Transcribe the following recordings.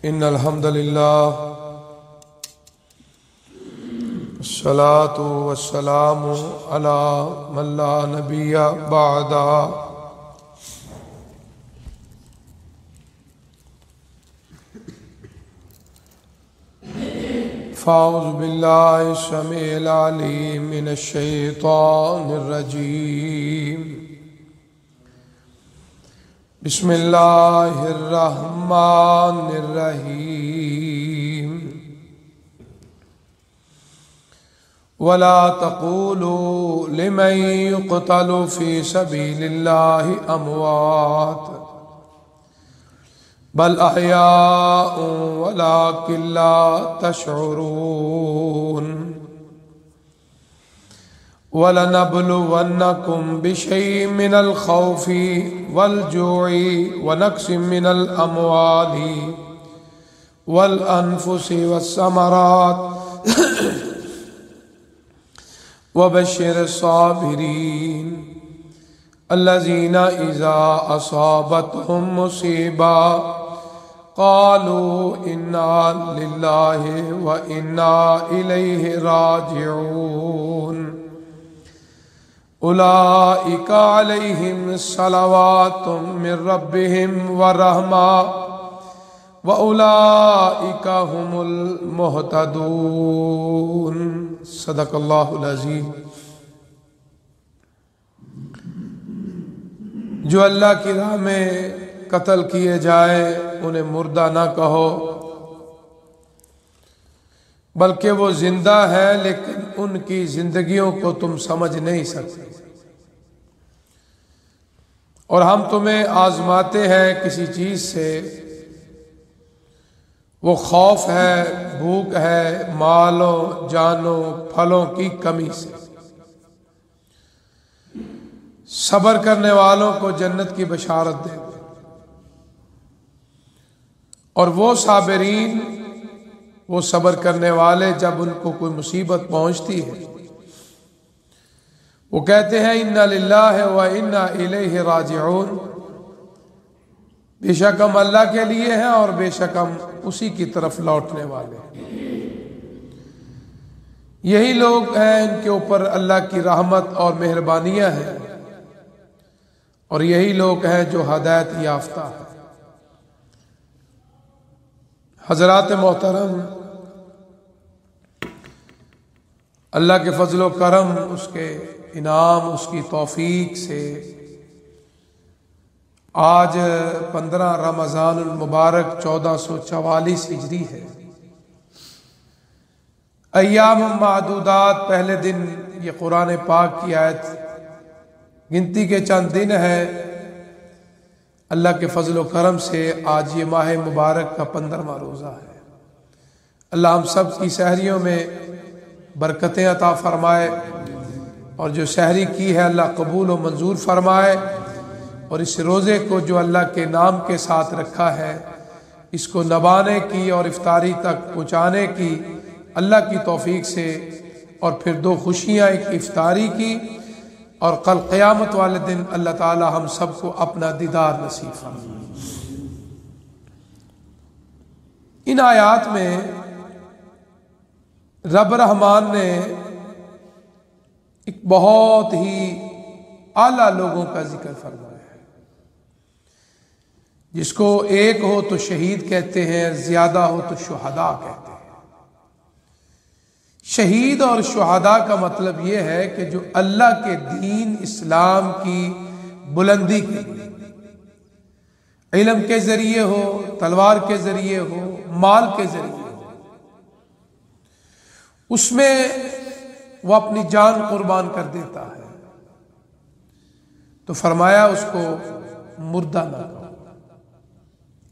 إن الحمد لله الصلاة والسلام على من لا نبي بعد فأعوذ بالله السميع العليم من الشيطان الرجيم بسم الله الرحمن الرحيم ولا تقولوا لمن يقتل في سبيل الله أموات بل أحياء ولكن لا تشعرون وَلَنَبْلُوَنَّكُمْ بِشَيْءٍ مِّنَ الْخَوْفِ وَالْجُوعِ وَنَقْصٍ مِّنَ الْأَمْوَالِ وَالْأَنفُسِ وَالثَّمَرَاتِ وَبَشِّرِ الصَّابِرِينَ الَّذِينَ إِذَا أَصَابَتْهُم مُّصِيبَةٌ قَالُوا إِنَّا لِلَّهِ وَإِنَّا إِلَيْهِ راجعون أولئك عليهم صلوات من ربهم ورحمة وأولئك هم المهتدون صدق اللہ العظیم۔ جو اللہ کی راہ میں قتل کیے جائیں انہیں مردہ نہ کہو بلکہ وہ زندہ ہے، لیکن ان کی زندگیوں کو تم سمجھ نہیں سکتے، اور ہم تمہیں آزماتے ہیں کسی چیز سے، وہ خوف ہے، بھوک ہے، مالوں جانوں پھلوں کی کمی سے۔ صبر کرنے والوں کو جنت کی بشارت دے، اور وہ صابرین، وہ صبر کرنے والے جب ان کو کوئی مصیبت پہنچتی ہے وہ کہتے ہیں اِنَّا لِلَّهِ وَإِنَّا إِلَيْهِ راجعون، بے شک ہم اللہ کے لیے ہیں اور بے شک ہم اسی کی طرف لوٹنے والے ہیں۔ یہی لوگ ہیں ان کے اوپر اللہ کی رحمت اور مہربانیاں ہیں، اور یہی لوگ ہیں جو ہدایت یافتہ ہیں۔ حضرات محترم، اللہ کے فضل و کرم، اس کے انعام، اس کی توفیق سے آج 15 رمضان المبارک 1444 ہجری ہے۔ ایام معدودات، پہلے دن یہ قرآن پاک کی آیت، گنتی کے چند دن ہے۔ اللہ کے فضل و کرم سے آج یہ ماہ مبارک کا 15واں روزہ ہے۔ اللہ ہم سب کی سحریوں میں برکتیں عطا فرمائے، اور جو سحری کی ہے اللہ قبول و منظور فرمائے، اور اس روزے کو جو اللہ کے نام کے ساتھ رکھا ہے اس کو نبانے کی اور افطاری تک پہنچانے کی اللہ کی توفیق سے، اور پھر 2 خوشیاں، ایک افطاری کی اور کل قیامت والے دن اللہ تعالی ہم سب کو اپنا دیدار نصیب فرمائے۔ ان آیات میں رب رحمان نے ایک بہت ہی اعلیٰ لوگوں کا ذکر فرمایا ہے، جس کو ایک ہو تو شہید کہتے ہیں، زیادہ ہو تو شہداء کہتے ہیں۔ شہید اور شہداء کا مطلب یہ ہے کہ جو اللہ کے دین اسلام کی بلندی کے لیے علم کے ذریعے ہو، تلوار کے ذریعے ہو، مال کے ذریعے ہو، اس میں وہ اپنی جان قربان کر دیتا ہے، تو فرمایا اس کو مردہ نہ کرو۔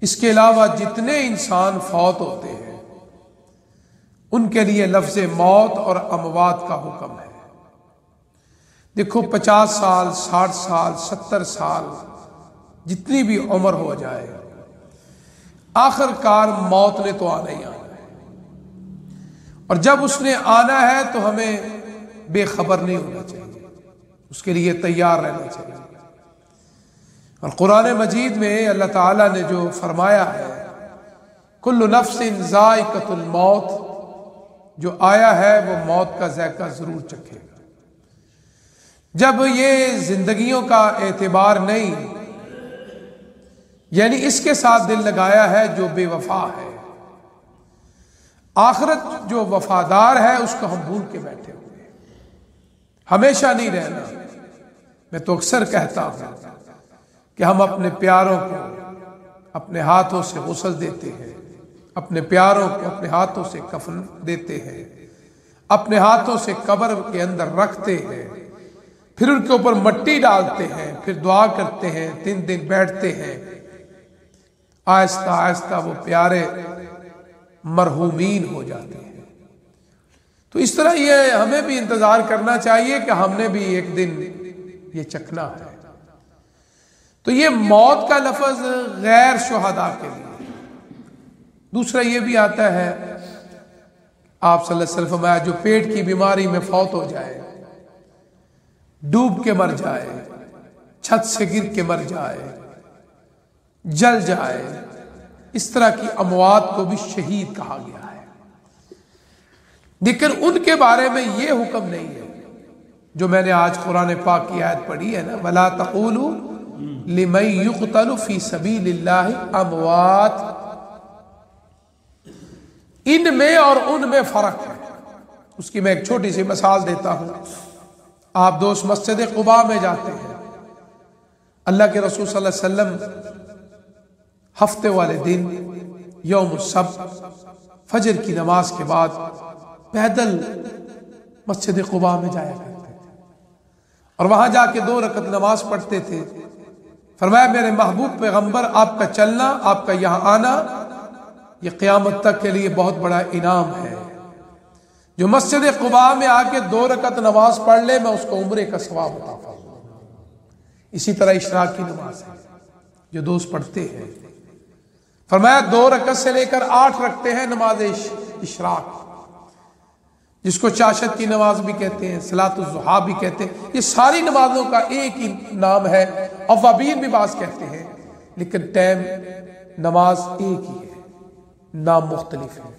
اس کے علاوہ جتنے انسان فوت ہوتے ہیں ان کے لیے لفظ موت اور اموات کا حکم ہے۔ دیکھو 50 سال، 60 سال، 70 سال، جتنی بھی عمر ہو جائے، آخر کار موت نے تو آنا ہی آنا ہے، اور جب اس نے آنا ہے تو ہمیں بے خبر نہیں ہونا چاہیے، اس کے لیے تیار رہنا چاہیے۔ اور قرآن مجید میں اللہ تعالیٰ نے جو فرمایا ہے، کل نفس ذائقۃ الموت، جو آیا ہے وہ موت کا ذائقہ ضرور چکھے گا۔ جب یہ زندگیوں کا اعتبار نہیں، یعنی اس کے ساتھ دل لگایا ہے جو بے وفا ہے، آخرت جو وفادار ہے اس کو ہم بھول کے بیٹھے ہوئے ہیں۔ ہمیشہ نہیں رہنا۔ میں تو اکثر کہتا ہوں کہ ہم اپنے پیاروں کو اپنے ہاتھوں سے غسل دیتے ہیں، اپنے پیاروں کو اپنے ہاتھوں سے کفن دیتے ہیں، اپنے ہاتھوں سے قبر کے اندر رکھتے ہیں، پھر ان کے اوپر مٹی ڈالتے ہیں، پھر دعا کرتے ہیں، 3 دن بیٹھتے ہیں، آہستہ آہستہ وہ پیارے مرحومین ہو جاتے ہیں۔ تو اس طرح یہ ہمیں بھی انتظار کرنا چاہیے کہ ہم نے بھی ایک دن یہ چکھنا ہے۔ تو یہ موت کا لفظ غیر شہداء کے لیے۔ دوسرا یہ بھی آتا ہے، آپ صلی اللہ علیہ وسلم فرمایا جو پیٹ کی بیماری میں فوت ہو جائے، ڈوب کے مر جائے، چھت سے گر کے مر جائے، جل جائے، اس طرح کی اموات کو بھی شہید کہا گیا ہے۔ لیکن ان کے بارے میں یہ حکم نہیں ہے جو میں نے آج قرآن پاک کی آیت پڑھی ہے نا، وَلَا تَقُولُوا لِمَن يُقْتَلُ فِي سَبِيلِ اللَّهِ أَمْوَاتٌ۔ ان میں اور ان میں فرق ہے۔ اس کی میں ایک چھوٹی سی مثال دیتا ہوں۔ آپ دوست مسجد قباء میں جاتے ہیں، اللہ کے رسول صلی اللہ علیہ وسلم ہفتے والے دن یوم السبت فجر کی نماز کے بعد پیدل مسجد قباء میں جایا کرتے تھے اور وہاں جا کے 2 رکعت نماز پڑھتے تھے۔ فرمایا میرے محبوب پیغمبر، آپ کا چلنا، آپ کا یہاں آنا، یہ قیامت تک کے لیے بہت بڑا انعام ہے۔ جو مسجد قباء میں آ کے 2 رکعت نماز پڑھ لے، میں اس کو عمرے کا ثواب عطا فرماؤں۔ اسی طرح اشراق کی نماز ہے جو دوست پڑھتے ہیں، فرمایا 2 رکعت سے لے کر 8 رکھتے ہیں نماز اشراق، جس کو چاشت کی نماز بھی کہتے ہیں، صلاۃ الضحیٰ بھی کہتے ہیں۔ یہ ساری نمازوں کا ایک ہی نام ہے، اوابین بھی بعض کہتے ہیں، لیکن ٹائم نماز ایک ہی ہے، نام مختلف ہے۔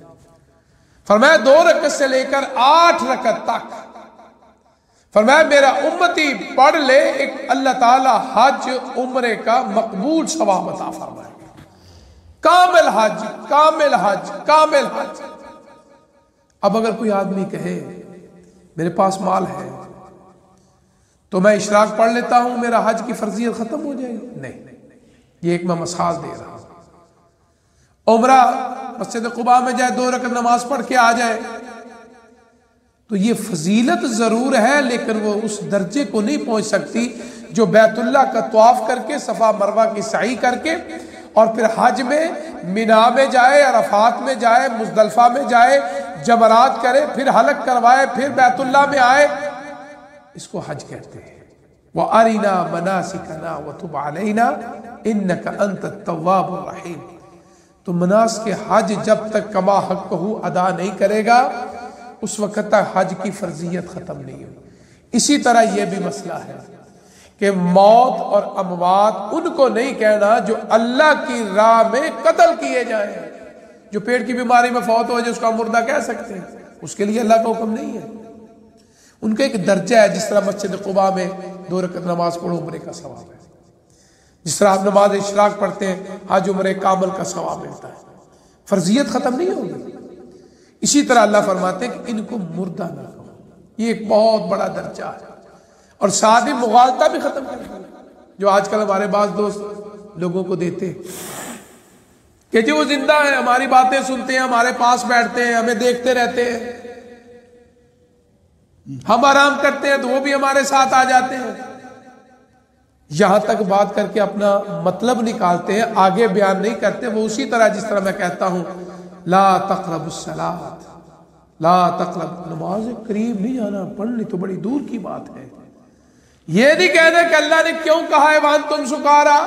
فرمایا 2 رکعت سے لے کر 8 رکعت تک، فرمایا میرا امتی پڑھ لے، ایک اللہ تعالی حج عمرے کا مقبول ثواب عطا فرمائے گا۔ کامل حج، کامل حج، کامل حج۔ اب اگر کوئی آدمی کہے میرے پاس مال ہے تو میں اشراق پڑھ لیتا ہوں، میرا حج کی فرضیت ختم ہو جائے گی، نہیں، یہ ایک میں مثال دے رہا ہوں۔ عمرہ مسجد قباء میں جائے، 2 رکعت نماز پڑھ کے آ جائے، تو یہ فضیلت ضرور ہے، لیکن وہ اس درجے کو نہیں پہنچ سکتی جو بیت اللہ کا طواف کر کے، صفا مروہ کی سعی کر کے، اور پھر حج میں مینا میں جائے، عرفات میں جائے، مزدلفہ میں جائے، جمرات کرے، پھر حلق کروائے، پھر بیت اللہ میں آئے، اس کو حج کہتے ہیں۔ وَأَرِنَا مَنَاسِكَنَا وَتُبْ عَلَيْنَا إِنَّكَ أَنْتَ التَّوَّابُ الرَّحِيمُ۔ تو مناسک حج جب تک کما حق کو ادا نہیں کرے گا، اس وقت تک حج کی فرضیت ختم نہیں ہوگی۔ اسی طرح یہ بھی مسئلہ ہے کہ موت اور اموات ان کو نہیں کہنا جو اللہ کی راہ میں قتل کیے جائیں۔ جو پیٹ کی بیماری میں فوت ہو جائے اس کا مردہ کہہ سکتے ہیں، اس کے لیے اللہ کا حکم نہیں ہے۔ ان کا ایک درجہ ہے، جس طرح مسجد قباء میں 2 رکعت نماز پڑھو عمرے کا ثواب ہے، جس طرح آپ نماز اشراق پڑھتے ہیں حج عمرے کامل کا ثواب ملتا ہے، فرضیت ختم نہیں ہوگی۔ اسی طرح اللہ فرماتے ہیں کہ ان کو مردہ نہ کہو، یہ ایک بہت بڑا درجہ ہے، اور ساتھ ہی مغالطہ بھی ختم کر دیا، جو آج کل ہمارے بعض دوست لوگوں کو دیتے کہ جی وہ زندہ ہیں، ہماری باتیں سنتے ہیں، ہمارے پاس بیٹھتے ہیں، ہمیں دیکھتے رہتے ہیں، ہم آرام کرتے ہیں تو وہ بھی ہمارے ساتھ آ جاتے ہیں، یہاں تک بات کر کے اپنا مطلب نکالتے ہیں، آگے بیان نہیں کرتے۔ وہ اسی طرح جس طرح میں کہتا ہوں لا تقربوا الصلاۃ، لا تقرب، نماز قریب نہیں جانا، پڑھنی تو بڑی دور کی بات ہے۔ یہ نہیں کہنا کہ اللہ نے کیوں کہا ہے وانتم سکارا،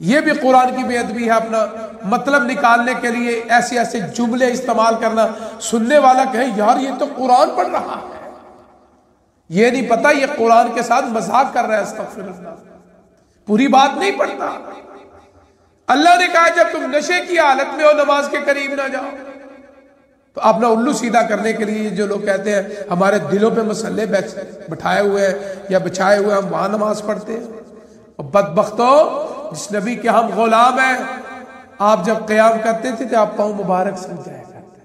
یہ بھی قرآن کی بے ادبی ہے، اپنا مطلب نکالنے کے لیے ایسے ایسے جملے استعمال کرنا، سننے والا کہے یار یہ تو قرآن پڑھ رہا ہے، یہ نہیں پتا یہ قرآن کے ساتھ مذاق کر رہا ہے، استغفر اللہ، پوری بات نہیں پڑھتا۔ اللہ نے کہا جب تم نشے کی حالت میں ہو نماز کے قریب نہ جاؤ. تو اپنا الو سیدھا کرنے کے لیے جو لوگ کہتے ہیں ہمارے دلوں پہ مسلے بٹھائے ہوئے ہیں یا بچھائے ہوئے ہم وہاں نماز پڑھتے ہیں. اور بدبختو، جس نبی کے ہم غلام ہیں، آپ جب قیام کرتے تھے تو آپ پاؤں مبارک سو جایا کرتے تھے.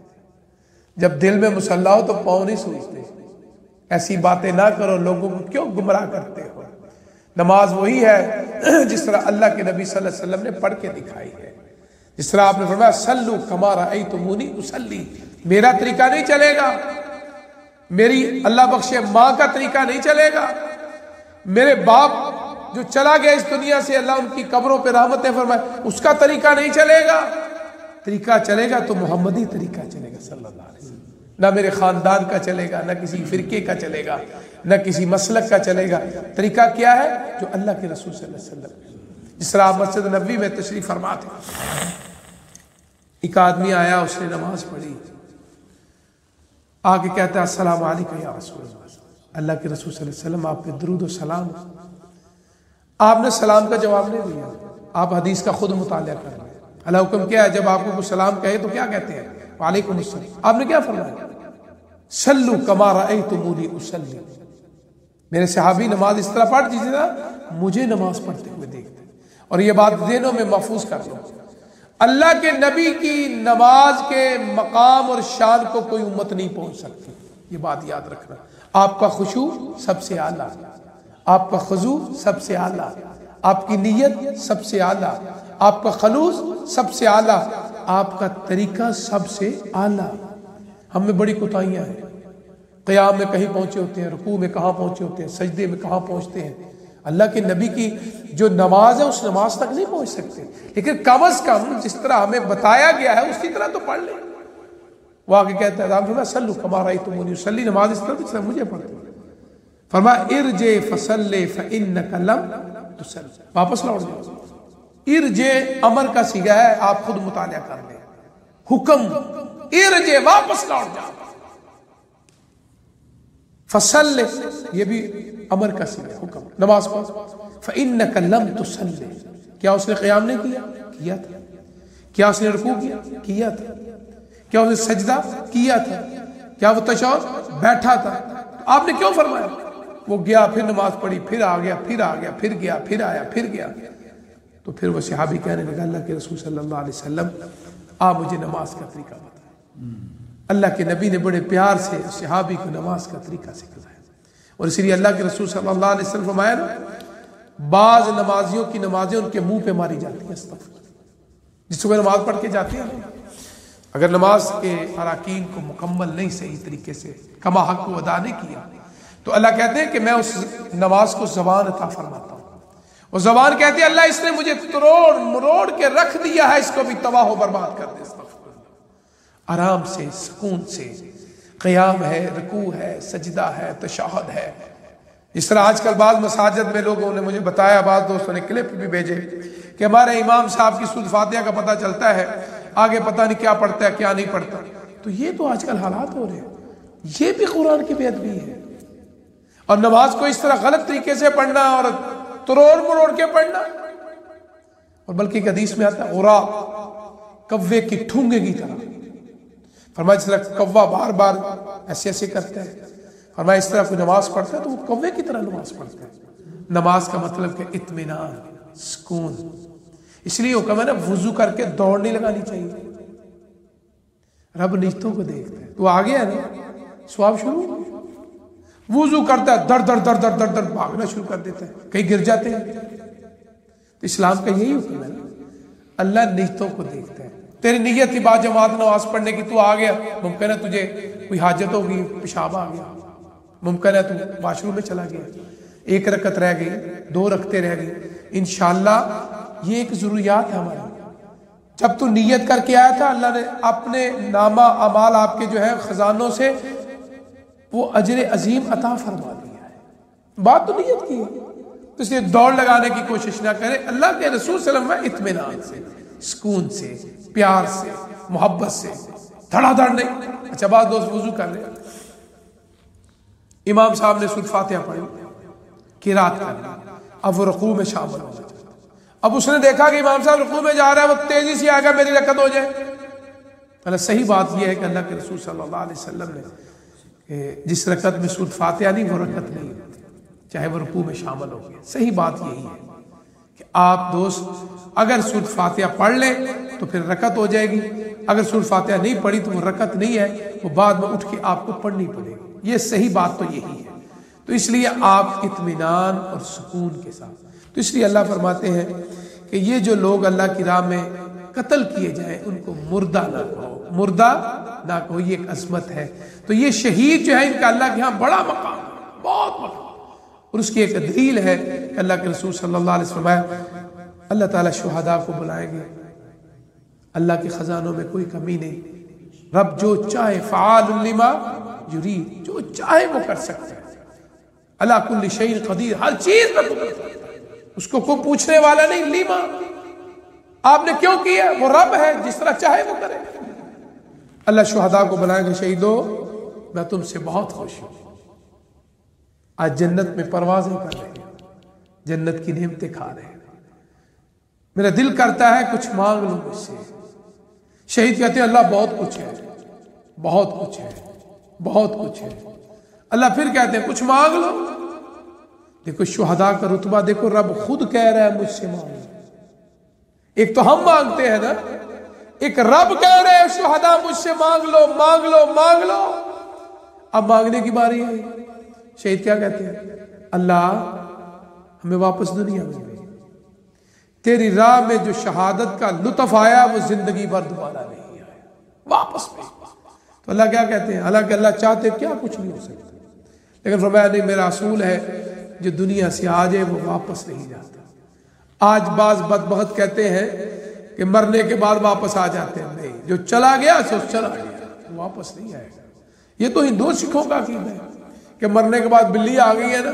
جب دل میں مسلح ہو تو پاؤں نہیں سوچتے. ایسی باتیں نہ کرو، لوگوں کو کیوں گمراہ کرتے ہو. نماز وہی ہے جس طرح اللہ کے نبی صلی اللہ علیہ وسلم نے پڑھ کے دکھائی ہے. جس طرح آپ نے فرمایا صلو کما رأیتمونی اصلی، میرا طریقہ نہیں چلے گا، میری اللہ بخشے ماں کا طریقہ نہیں چلے گا، میرے باپ جو چلا گیا اس دنیا سے اللہ ان کی قبروں پہ رحمتیں فرمائے، اس کا طریقہ نہیں چلے گا. طریقہ چلے گا تو محمدی طریقہ چلے گا صلی اللہ علیہ وسلم. نہ میرے خاندان کا چلے گا، نہ کسی فرقے کا چلے گا، نہ کسی مسلک کا چلے گا. طریقہ کیا ہے؟ جو اللہ کے رسول صلی اللہ علیہ وسلم. جس طرح آپ مسجد نبوی میں تشریف فرما تھے، ایک آدمی آیا، اس نے نماز پڑھی، آگے کہتا ہے السلام علیکم یا رسول اللہ. اللہ کے رسول صلی اللہ علیہ وسلم آپ پہ درود و سلام. آپ نے سلام کا جواب نہیں دیا. آپ حدیث کا خود مطالعہ کر رہے ہیں. اللہ حکم کیا ہے جب آپ کو کوئی سلام کہے تو کیا کہتے ہیں؟ وعلیکم السلام. آپ نے کیا فرمایا؟ صلو کما رأیتمونی اصلی. میرے صحابی نماز اس طرح پڑھ دیجیے نا مجھے نماز پڑھتے ہوئے دیکھتے. اور یہ بات ذہنوں میں محفوظ کر لو، اللہ کے نبی کی نماز کے مقام اور شان کو کوئی امت نہیں پہنچ سکتی. یہ بات یاد رکھنا. آپ کا خشوع سب سے اعلیٰ، آپ کا خضوع سب سے اعلیٰ، آپ کی نیت سب سے اعلیٰ، آپ کا خلوص سب سے اعلیٰ، آپ کا طریقہ سب سے اعلیٰ. ہم میں بڑی کوتاہیاں ہیں. قیام میں کہیں پہنچے ہوتے ہیں، رکوع میں کہاں پہنچے ہوتے ہیں، سجدے میں کہاں پہنچتے ہیں. اللہ کے نبی کی جو نماز ہے اس نماز تک نہیں پہنچ سکتے، لیکن کم از کم جس طرح ہمیں بتایا گیا ہے اسی طرح تو پڑھ لیں. وہ آگے کہتا ہے آپ صلو کما رأیتمونی اصلی، نماز اس طرح جس طرح مجھے پڑھتے. فرمایا ارجع فصلی فإنک لم تصلی، واپس لوٹ جاؤ. ارجع امر کا صیغہ ہے، آپ خود مطالعہ کر لیں. حکم ارجع، واپس لوٹ جاؤ. فصلی یہ بھی امر کا صیغہ، حکم، نماز پڑھ. فإنک لم تصلی، کیا اس نے قیام نہیں کیا؟ کیا تھا. کیا اس نے رکوع کیا؟ کیا تھا. کیا اس نے سجدہ کیا تھا؟ کیا وہ تشہد بیٹھا تھا؟ آپ نے کیوں فرمایا؟ وہ گیا، پھر نماز پڑھی، پھر آ گیا، پھر آ گیا، پھر گیا، پھر آیا، پھر گیا. تو پھر وہ صحابی کہنے لگا اللہ کے رسول صلی اللہ علیہ وسلم آپ مجھے نماز کا طریقہ بتائیں. اللہ کے نبی نے بڑے پیار سے صحابی کو نماز کا طریقہ سکھلایا. اور اسی لیے اللہ کے رسول صلی اللہ علیہ وسلم فرمایا نا، بعض نمازیوں کی نمازیں ان کے منہ پہ ماری جاتی ہیں. جس کو نماز پڑھ کے جاتی ہیں، اگر نماز کے اراکین کو مکمل نہیں صحیح طریقے سے کما حق کو ادا نہیں کیا تو اللہ کہتے ہیں کہ میں اس نماز کو زبان عطا فرماتا ہوں. اور زبان کہتی ہے اللہ اس نے مجھے تروڑ مروڑ کے رکھ دیا ہے، اس کو بھی تباہ و برباد کر دے. آرام سے، سکون سے قیام ہے، رکوع ہے، سجدہ ہے، تشہد ہے. اس طرح آج کل بعض مساجد میں لوگوں نے مجھے بتایا، بعض دوستوں نے کلپ بھی بھیجے کہ ہمارے امام صاحب کی سورۃ فاتحہ کا پتہ چلتا ہے، آگے پتہ نہیں کیا پڑھتا ہے کیا نہیں پڑھتا. تو یہ تو آج کل حالات ہو رہے ہیں. یہ بھی قرآن کی بے ادبی ہے. اور نماز کو اس طرح غلط طریقے سے پڑھنا اور تروڑ مروڑ کے پڑھنا. اور بلکہ ایک حدیث میں آتا ہے غراب کوے کی ٹھونگے کی طرح. فرمایا جس طرح کوا بار بار ایسے ایسے کرتا ہے، فرمایا اس طرح کوئی نماز پڑھتا ہے تو وہ کوے کی طرح نماز پڑھتا ہے. نماز کا مطلب کہ اطمینان، سکون. اس لیے حکم ہے نا وضو کر کے دوڑ نہیں لگانی چاہیے. رب نیتوں کو دیکھتا ہے. تو آگے ہے نا سواب شروع، وضو کرتا ہے در در در در در در بھاگنا شروع کر دیتا ہے، کہیں گر جاتے ہیں. تو اسلام کا یہی حکم ہے نا، اللہ نیتوں کو دیکھتا ہے. تیری نیت تھی با جماعت نماز پڑھنے کی، تو آ گیا، ممکن ہے تجھے کوئی حاجت ہوگی، پیشاب آ گیا، ممکن ہے تو واش روم میں چلا گیا، ایک رکعت رہ گئی، 2 رکعتیں رہ گئی. انشاءاللہ یہ ایک ضروریات ہے ہماری. جب تو نیت کر کے آیا تھا اللہ نے اپنے نامہ اعمال آپ کے جو ہے خزانوں سے وہ اجر عظیم عطا فرما دیا ہے. بات تو نیت کی ہے، تو اس لیے دوڑ لگانے کی کوشش نہ کرے. اللہ کے رسول صلی اللہ علیہ وسلم اطمینان سے، سکون سے، پیار سے، محبت سے، دھڑا دھڑ نہیں. اچھا بعض دوست وضو کر لیں، امام صاحب نے سورۃ فاتحہ پڑھی، قرات کر لی، اب وہ رکوع میں شامل ہو جاتا. اب اس نے دیکھا کہ امام صاحب رکوع میں جا رہا ہے، وہ تیزی سے آگا میری رکعت ہو جائے۔ صحیح بات یہ ہے کہ اللہ کے رسول صلی اللہ علیہ وسلم نے کہ جس رکعت میں سورۃ فاتحہ نہیں وہ رکعت نہیں ہوتی، چاہے وہ رکوع میں شامل ہو گیا۔ صحیح بات یہی ہے کہ آپ دوست اگر سورۃ فاتحہ پڑھ لیں تو پھر رکعت ہو جائے گی، اگر سورۃ فاتحہ نہیں پڑھی تو وہ رکعت نہیں ہے، وہ بعد میں اٹھ کے آپ کو پڑھنی پڑے گی۔ یہ صحیح بات تو یہی ہے۔ تو اس لیے آپ اطمینان اور سکون کے ساتھ، تو اس لیے اللہ فرماتے ہیں کہ یہ جو لوگ اللہ کی راہ میں قتل کیے جائیں ان کو مردہ نہ کہو، مردہ نہ کہو، یہ ایک عظمت ہے۔ تو یہ شہید جو ہے ان کا اللہ کے ہاں بڑا مقام ہے، بہت مقام، اور اس کی ایک دلیل ہے کہ اللہ کے رسول صلی اللہ علیہ وسلم اللہ تعالیٰ شہداء کو بلائیں گے، اللہ کے خزانوں میں کوئی کمی نہیں، رب جو چاہے فعال لما یرید، جو چاہے وہ کر سکتا ہے، اللہ کل شیء قدیر، ہر چیز میں قدرت ہے، اس کو کوئی پوچھنے والا نہیں، لیما آپ نے کیوں کیا، وہ رب ہے، جس طرح چاہے وہ کرے۔ اللہ شہداء کو بلائیں گے، شہیدو میں تم سے بہت خوش ہوں، آج جنت میں پروازیں کر رہے ہیں، جنت کی نعمتیں کھا رہے ہیں، میرا دل کرتا ہے کچھ مانگ لو مجھ سے۔ شہید کہتے ہیں اللہ بہت کچھ ہے، بہت کچھ ہے، بہت کچھ ہے۔ اللہ پھر کہتے ہیں کچھ مانگ لو۔ دیکھو شہداء کا رتبہ دیکھو، رب خود کہہ رہا ہے مجھ سے مانگو۔ ایک تو ہم مانگتے ہیں نا، ایک رب کہہ رہے ہیں شہداء مجھ سے مانگ لو، مانگ لو، مانگ لو۔ اب مانگنے کی باری ہے۔ شہید کیا کہتے ہیں، اللہ ہمیں واپس دنیا میں بھیج، تیری راہ میں جو شہادت کا لطف آیا وہ زندگی بھر دوبارہ نہیں آیا، واپس بھیج۔ تو اللہ کیا کہتے ہیں، حالانکہ اللہ چاہتے کیا کچھ نہیں ہو سکتا، لیکن فرمایا نہیں، میرا اصول ہے جو دنیا سے آ جائے وہ واپس نہیں جاتا۔ آج بعض بدبخت کہتے ہیں کہ مرنے کے بعد واپس آ جاتے ہیں، نہیں، جو چلا گیا سو چلا گیا، واپس نہیں آئے گا۔ یہ تو ہندو سکھوں کا عقیدہ ہے کہ مرنے کے بعد بلی آ گئی ہے نا،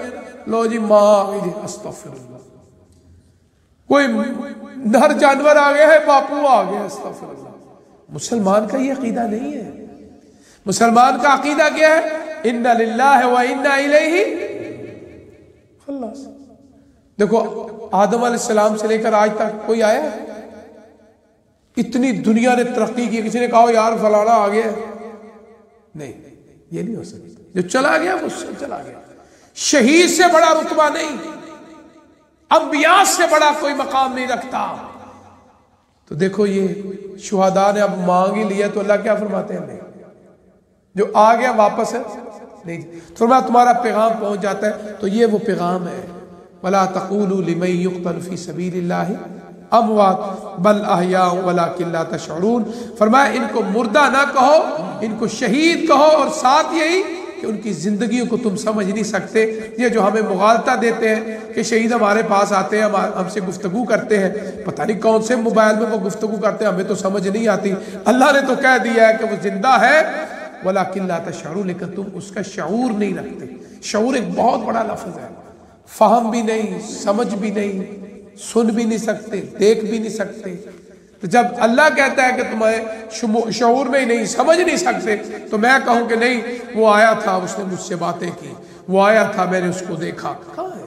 لو جی ماں آ گئی جی، استغفر اللہ۔ کوئی ہر جانور آ گیا ہے، باپو آ گیا، استغفر اللہ۔ مسلمان کا یہ عقیدہ نہیں ہے۔ مسلمان کا عقیدہ کیا ہے، ان للہ و انا الیہ۔ خلاص۔ دیکھو آدم علیہ السلام سے لے کر آج تک کوئی آیا ہے؟ اتنی دنیا نے ترقی کی، کسی نے کہا یار فلانا آ گیا ہے؟ نہیں، یہ نہیں ہو سکتا۔ جو چلا گیا وہ چلا گیا۔ شہید سے بڑا رتبہ نہیں، انبیاء سے بڑا کوئی مقام نہیں رکھتا۔ تو دیکھو یہ شہداء نے اب مانگ ہی لیا تو اللہ کیا فرماتے ہیں، نہیں، جو آ گیا واپس ہے نہیں۔ فرمایا تمہارا پیغام پہنچ جاتا ہے، تو یہ وہ پیغام ہے، وَلَا تَقُولُوا لِمَن يُقْتَلُ فِي سَبِيلِ اللَّهِ أَمْوَاتٌ بَلْ أَحْيَاءٌ وَلَٰكِن لَا تَشْعُرُونَ۔ فرمایا ان کو مردہ نہ کہو، ان کو شہید کہو، اور ساتھ یہی کہ ان کی زندگیوں کو تم سمجھ نہیں سکتے۔ یہ جو ہمیں مغالطہ دیتے ہیں کہ شہید ہمارے پاس آتے ہیں، ہم سے گفتگو کرتے ہیں، پتہ نہیں کون سے موبائل میں وہ گفتگو کرتے ہیں، ہمیں تو سمجھ نہیں آتی۔ اللہ نے تو کہہ دیا ہے کہ وہ زندہ ہے، وَلَٰكِن لَا تَشْعُرُونَ، لیکن تم اس کا شعور نہیں رکھتے۔ شعور ایک بہت بڑا لفظ ہے، فہم بھی نہیں، سمجھ بھی نہیں، سن بھی نہیں سکتے، دیکھ بھی نہیں سکتے۔ تو جب اللہ کہتا ہے کہ تمہیں شعور میں ہی نہیں، سمجھ نہیں سکتے، تو میں کہوں کہ نہیں، وہ آیا تھا، اس نے مجھ سے باتیں کی، وہ آیا تھا، میں نے اس کو دیکھا۔ کہاں ہے؟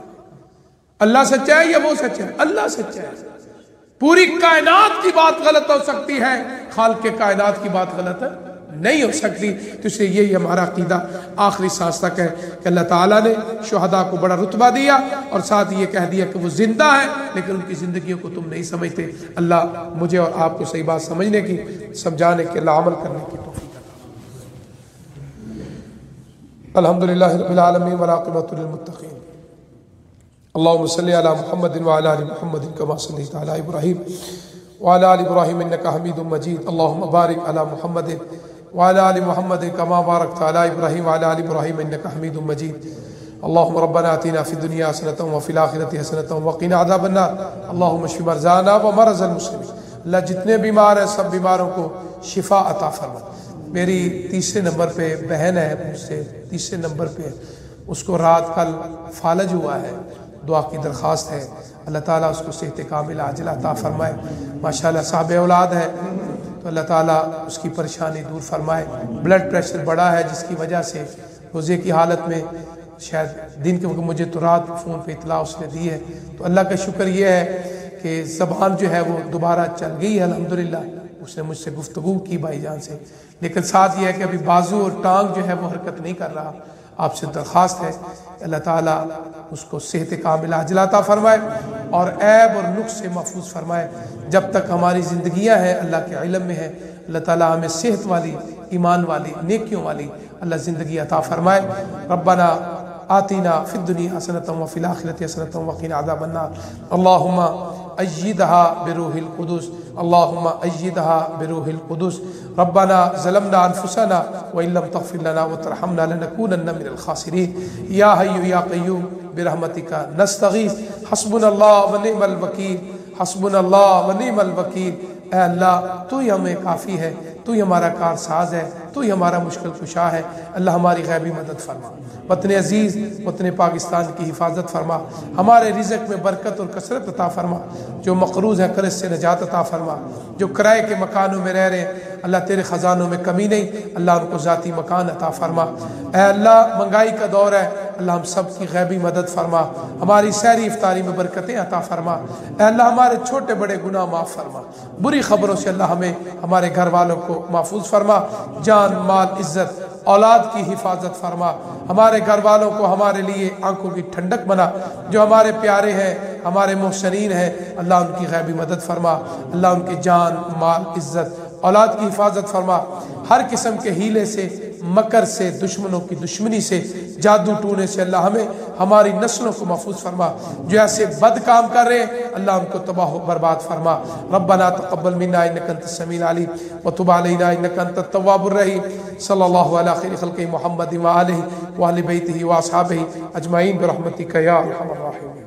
اللہ سچا ہے یا وہ سچا ہے؟ اللہ سچا ہے۔ پوری کائنات کی بات غلط ہو سکتی ہے، خالق کائنات کی بات غلط ہے نہیں ہو سکتی۔ تو اس لیے یہی ہمارا عقیدہ آخری سانس تک ہے کہ اللہ تعالیٰ نے شہداء کو بڑا رتبہ دیا، اور ساتھ یہ کہہ دیا کہ وہ زندہ ہے لیکن ان کی زندگیوں کو تم نہیں سمجھتے۔ اللہ مجھے اور آپ کو صحیح بات سمجھنے کی، سمجھانے کے، اللہ عمل کرنے کی توفیق عطا فرمائے۔ الحمدللہ رب العالمین والعاقبۃ للمتقین، اللہم صلی علی محمد وعلی آل محمد کما صلیت علی ابراہیم وعلی آل ابراہیم انک حمید مجید، اللہم بارک علی محمد وعلى آل محمد كما باركت على إبراهيم وعلى آل إبراهيم إنك حميد مجيد، اللهم ربنا آتنا في الدنيا حسنة وفي الآخرة حسنة وقنا عذاب النار، اللهم اشف مرضانا ومرضى المسلمين۔ اللہ جتنے بیمار ہیں سب بیماروں کو شفا عطا فرما۔ میری تیسرے نمبر پہ بہن ہے، مجھ سے تیسرے نمبر پہ، اس کو رات کل فالج ہوا ہے، دعا کی درخواست ہے، اللہ تعالیٰ اس کو صحت کامل عاجلہ عطا فرمائے۔ ماشاءاللہ صاحب اولاد ہے، تو اللہ تعالیٰ اس کی پریشانی دور فرمائے۔ بلڈ پریشر بڑا ہے جس کی وجہ سے روزے کی حالت میں، شاید دن کے وقت مجھے تو رات فون پہ اطلاع اس نے دی ہے، تو اللہ کا شکر یہ ہے کہ زبان جو ہے وہ دوبارہ چل گئی ہے الحمدللہ، اس نے مجھ سے گفتگو کی بھائی جان سے، لیکن ساتھ یہ ہے کہ ابھی بازو اور ٹانگ جو ہے وہ حرکت نہیں کر رہا۔ آپ سے درخواست ہے اللہ تعالیٰ اس کو صحت کاملہ عاجل عطا فرمائے اور عیب اور نقص سے محفوظ فرمائے۔ جب تک ہماری زندگیاں ہیں اللہ کے علم میں ہے، اللہ تعالیٰ ہمیں صحت والی، ایمان والی، نیکیوں والی اللہ زندگی عطا فرمائے۔ ربنا آتنا فی الدنیا حسنۃ وفی الآخرۃ حسنۃ وقنا عذاب النار۔ اللہم ایدھا بروح القدس، اللہم ایدھا بروح القدس۔ ربنا ظلمنا انفسنا وان لم تغفر لنا وترحمنا لنکونن من الخاسرین۔ یا حی یا قیوم برحمتک نستغیث، حسبنا اللہ ونعم الوکیل، حسبنا اللہ ونعم الوکیل۔ اے اللہ تو ہی ہمیں کافی ہے، تو ہی ہمارا کارساز ہے، تو ہی ہمارا مشکل کشا ہے۔ اللہ ہماری غیبی مدد فرما، وطن عزیز وطن پاکستان کی حفاظت فرما، ہمارے رزق میں برکت اور کثرت عطا فرما، جو مقروض ہے قرض سے نجات عطا فرما، جو کرائے کے مکانوں میں رہ رہے ہیں اللہ تیرے خزانوں میں کمی نہیں، اللہ ان کو ذاتی مکان عطا فرما۔ اے اللہ مہنگائی کا دور ہے، اللہ ہم سب کی غیبی مدد فرما، ہماری سحری افطاری میں برکتیں عطا فرما۔ اے اللہ ہمارے چھوٹے بڑے گناہ معاف فرما، بری خبروں سے اللہ ہمیں ہمارے گھر والوں کو محفوظ فرما، جان مال عزت اولاد کی حفاظت فرما، ہمارے گھر والوں کو ہمارے لیے آنکھوں کی ٹھنڈک بنا، جو ہمارے پیارے ہیں ہمارے محسنین ہیں اللہ ان کی غیبی مدد فرما، اللہ ان کی جان مال عزت اولاد کی حفاظت فرما، ہر قسم کے ہیلے سے مکر سے دشمنوں کی دشمنی سے جادو ٹونے سے اللہ ہمیں ہماری نسلوں کو محفوظ فرما، جو ایسے بد کام کر رہے ہیں اللہ ان کو تباہ و برباد فرما۔ ربنا تقبل منا انک انت السمیع العلیم وتب علینا انک انت التواب الرحیم۔ صلی اللہ علی خیر خلق محمد وآلہ وآل بیتہ واصحابہ اجمعین برحمتک یا ارحم الراحمین۔